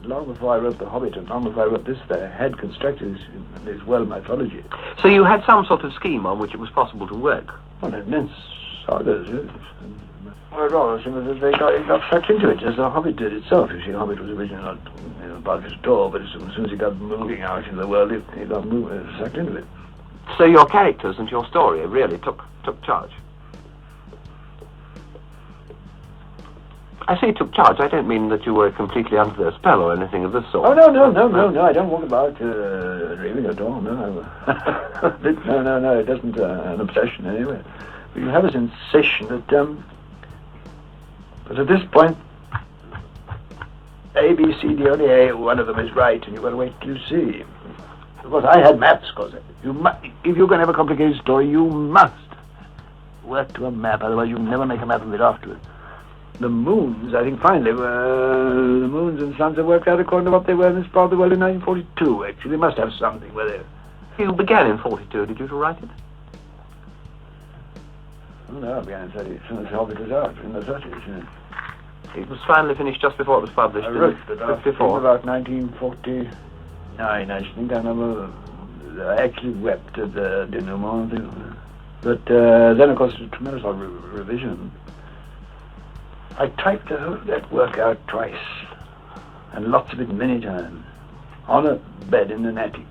Long before I wrote The Hobbit and long before I wrote this, I had constructed this world mythology. So you had some sort of scheme on which it was possible to work? Well, immense sagas, yes. They got sucked into it, as The Hobbit did itself. You see, The Hobbit was originally not part of it at all, but as soon as he got moving out into the world, he got sucked into it. So your characters and your story really took charge? I say took charge. I don't mean that you were completely under their spell or anything of this sort. Oh, no. I don't walk about dreaming at all, no. No, it isn't an obsession anyway. But you have a sensation that, but at this point, A, B, C, D, only A, one of them is right, and you've got to wait till you see. Of course, I had maps, because if you're going to have a complicated story, you must work to a map, otherwise you'll never make a map of it afterwards. The moons, I think finally, the moons and suns have worked out according to what they were in this part of the world in 1942, actually. They must have something where they... You began in 42, did you, to write it? Oh, no, I began in 30, as soon as The Hobbit was out, in the 30s, yeah. It was finally finished just before it was published. I wrote it about 1949, I think. I remember I actually wept at the denouement thing. But then, of course, a tremendous revision. I typed that work out twice, and lots of it many times, on a bed in an attic.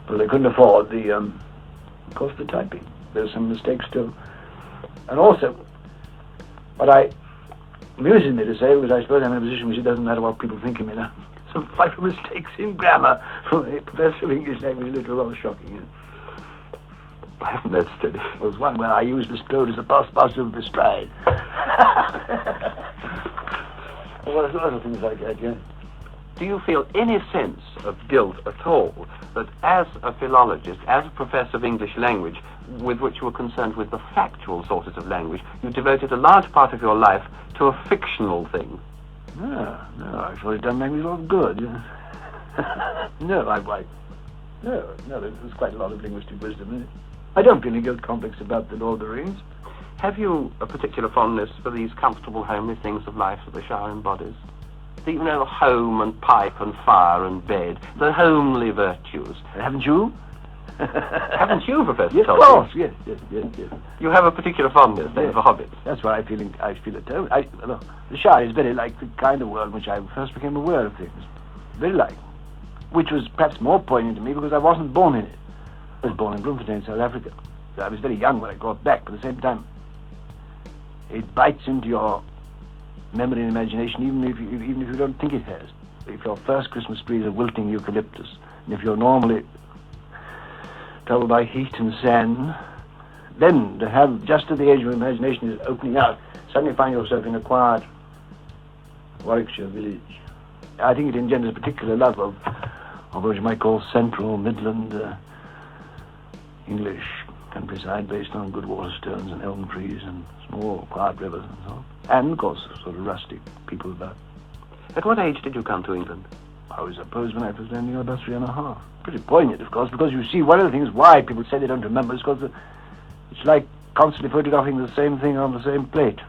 But they couldn't afford the cost of typing. There's some mistakes still. And also, what amuses me to say, because I suppose I'm in a position which it doesn't matter what people think of me now. Some vital mistakes in grammar from a professor of English language literature, rather shocking. I haven't that steady. There was one where I used bestrode as a past particle of bestride. Well, there's lots of things like that, yeah. Do you feel any sense of guilt at all that as a philologist, as a professor of English language, with which you were concerned with the factual sources of language, you devoted a large part of your life to a fictional thing? No, I thought it done language a lot of good. Yeah. No, there's quite a lot of linguistic wisdom in it. I don't feel any guilt complex about the Lord of the Rings. Have you a particular fondness for these comfortable, homely things of life that the shower embodies? You know, home and pipe and fire and bed, the homely virtues. Haven't you? Haven't you, Professor Yes, Tolkien? of course, yes. You have a particular fondness, then, for hobbits? That's what I feel at home. The Shire is very like the kind of world in which I first became aware of things. Very like. Which was perhaps more poignant to me because I wasn't born in it. I was born in Bloemfontein, South Africa. So I was very young when I got back, but at the same time, it bites into your memory and imagination, even if you don't think it has. If your first Christmas tree is a wilting eucalyptus, and if you're normally troubled by heat and sand, then to have, just at the age of imagination is opening out, suddenly find yourself in a quiet Warwickshire village. I think it engenders a particular love of what you might call central Midland English countryside based on good waterstones and elm trees and small quiet rivers and so on. And, of course, sort of rustic people about. At what age did you come to England? I suppose when I was only about 3 1/2. Pretty poignant, of course, because you see, one of the things why people say they don't remember is because it's like constantly photographing the same thing on the same plate.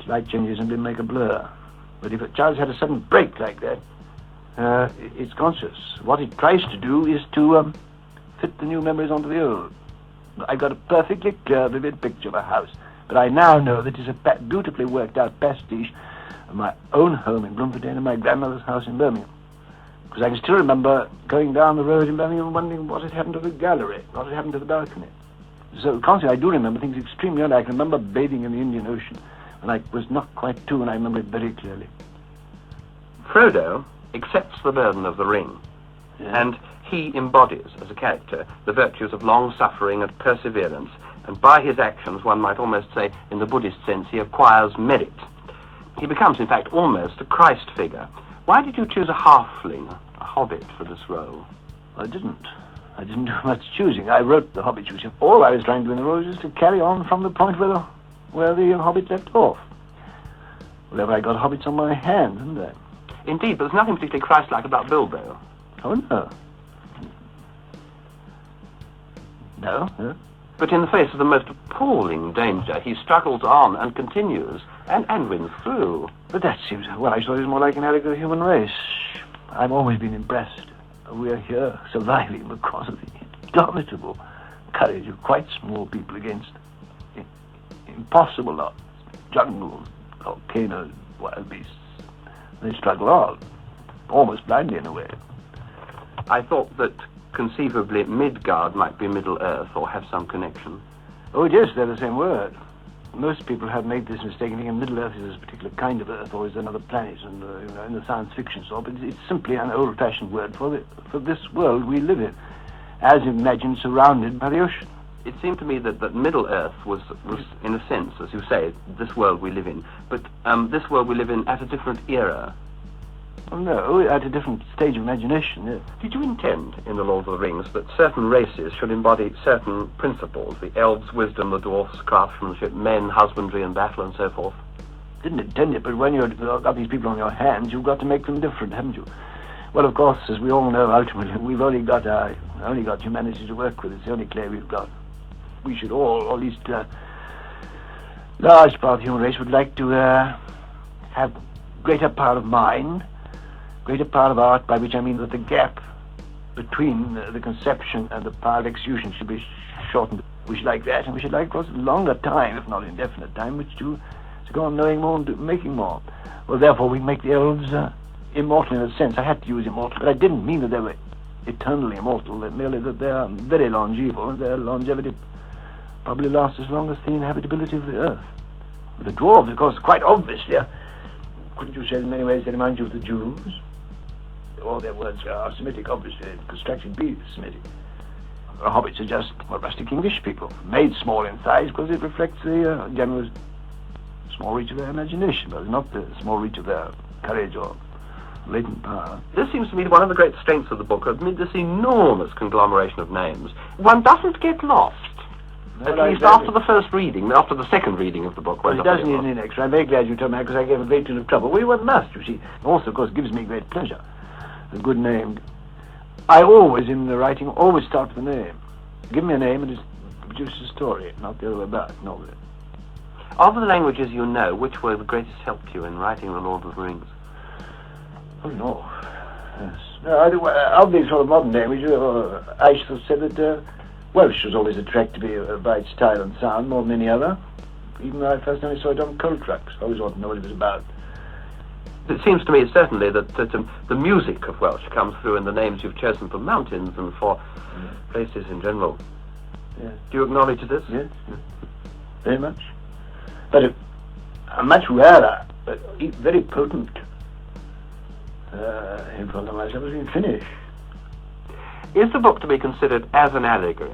Slight changes simply make a blur. But if a child's had a sudden break like that, it's conscious. What it tries to do is to fit the new memories onto the old. I've got a perfectly clear, vivid picture of a house, but I now know that it's a beautifully worked out pastiche of my own home in Bloemfontein and my grandmother's house in Birmingham. Because I can still remember going down the road in Birmingham and wondering what had happened to the gallery, what had happened to the balcony. So constantly I do remember things extremely early. I can remember bathing in the Indian Ocean when I was not quite 2, and I remember it very clearly. Frodo accepts the burden of the ring, and he embodies, as a character, the virtues of long-suffering and perseverance, and by his actions, one might almost say, in the Buddhist sense, he acquires merit. He becomes, in fact, almost a Christ figure. Why did you choose a halfling, a hobbit, for this role? I didn't do much choosing. I wrote the Hobbit choosing. All I was trying to do in the role was to carry on from the point where the Hobbit left off. Well, I got hobbits on my hands, didn't I? Indeed, but there's nothing particularly Christ-like about Bilbo. Oh, no. No, no. But in the face of the most appalling danger, he struggles on and continues, and wins through. But that seems, well, I thought it was more like an allegory of the human race. I've always been impressed. We are here surviving because of the indomitable courage of quite small people against impossible odds, jungles, volcanoes, wild beasts. They struggle on, almost blindly in a way. I thought that conceivably Midgard might be Middle-earth or have some connection. Oh, yes, they're the same word. Most people have made this mistake and think Middle-earth is a particular kind of Earth or is another planet, and in the science fiction sort. But it's simply an old-fashioned word for this world we live in, as imagined surrounded by the ocean. It seemed to me that Middle-earth was, in a sense, as you say, this world we live in. But this world we live in at a different era. Oh, no, at a different stage of imagination, yes. Did you intend, in The Lord of the Rings, that certain races should embody certain principles? The elves, wisdom, the dwarfs, craftsmanship, men, husbandry and battle, and so forth? Didn't intend it, but when you've got these people on your hands, you've got to make them different, haven't you? Well, of course, as we all know, ultimately, we've only got humanity to work with. It's the only clay we've got. We should all, or at least large part of the human race, would like to have greater power of mind, greater power of art, by which I mean that the gap between the conception and the power of execution should be shortened. We should like that, and we should like, of course, longer time, if not indefinite time, which to go on knowing more and making more. Well, therefore, we make the elves immortal in a sense. I had to use immortal, but I didn't mean that they were eternally immortal, merely that they are very longevo, and their longevity probably lasts as long as the inhabitability of the earth. The dwarves, of course, quite obviously, couldn't you say in many ways they remind you of the Jews? All their words are Semitic, obviously, constructed be Semitic. The hobbits are just rustic English people, made small in size because it reflects the general small reach of their imagination, but not the small reach of their courage or latent power. This seems to me one of the great strengths of the book, amid this enormous conglomeration of names. One doesn't get lost. At least after the first reading, after the second reading of the book. Well, it doesn't need any extra. I'm very glad you told me that, because I gave a great deal of trouble. Well, you must, you see. Also, of course, gives me great pleasure. A good name. I always, in the writing, always start with a name. Give me a name and it produces a story, not the other way about, normally. Of the languages you know, which were the greatest help to you in writing The Lord of the Rings? Oh, no. Yes. No, of these sort of modern languages, I should have said that Welsh was always attracted to me by its style and sound more than any other. Even though I first time I saw it on coal trucks. I always wanted to know what it was about. It seems to me certainly that the music of Welsh comes through in the names you've chosen for mountains and for places in general. Yes. Do you acknowledge this? Yes, very much. But a much rarer, but very potent influence on myself was in Finnish. Is the book to be considered as an allegory?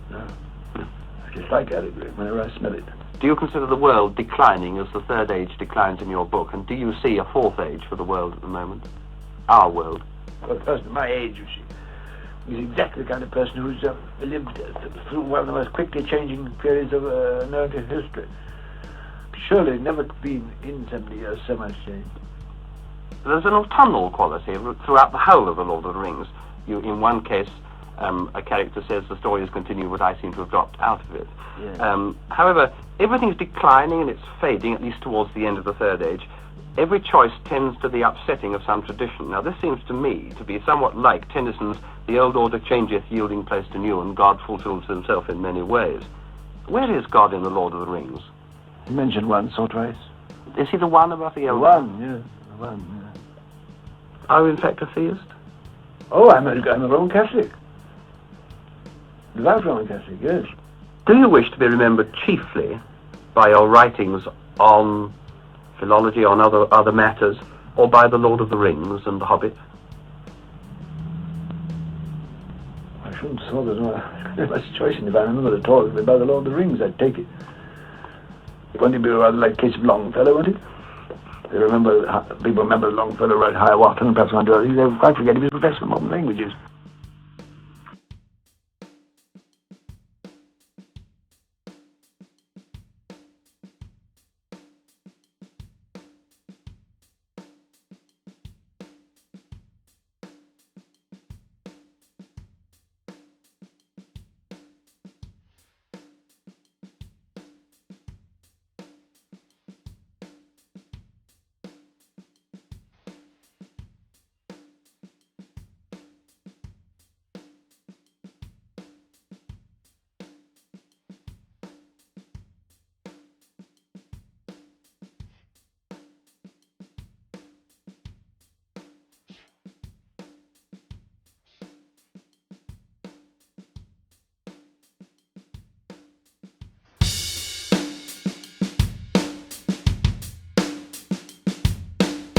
No. I just like allegory whenever I smell it. Do you consider the world declining as the third age declines in your book? And do you see a fourth age for the world at the moment? Our world? Well, a person my age, you see, is exactly the kind of person who's lived through one of the most quickly changing periods of known to history. Surely never been in 70 years so much change. There's an autumnal quality throughout the whole of The Lord of the Rings. In one case, a character says the story is continued, but I seem to have dropped out of it. Yeah. However, everything's declining and it's fading, at least towards the end of the third age. Every choice tends to the upsetting of some tradition. Now, this seems to me to be somewhat like Tennyson's "The old order changeth, yielding place to new, and God fulfills himself in many ways." Where is God in The Lord of the Rings? You mentioned once or twice. Is he the one above the elder? One, yes. The one, yeah. Are you in fact a theist? Oh, I'm a Roman Catholic. Devout Roman Catholic, yes. Do you wish to be remembered chiefly by your writings on philology, on other matters, or by The Lord of the Rings and The Hobbit? I shouldn't have thought there's no much choice in if I remember at all. By The Lord of the Rings, I'd take it. Won't it be rather like the case of Longfellow, won't it? People remember Longfellow wrote Hiawatha and perhaps one or other. They quite forget he was a professor of modern languages.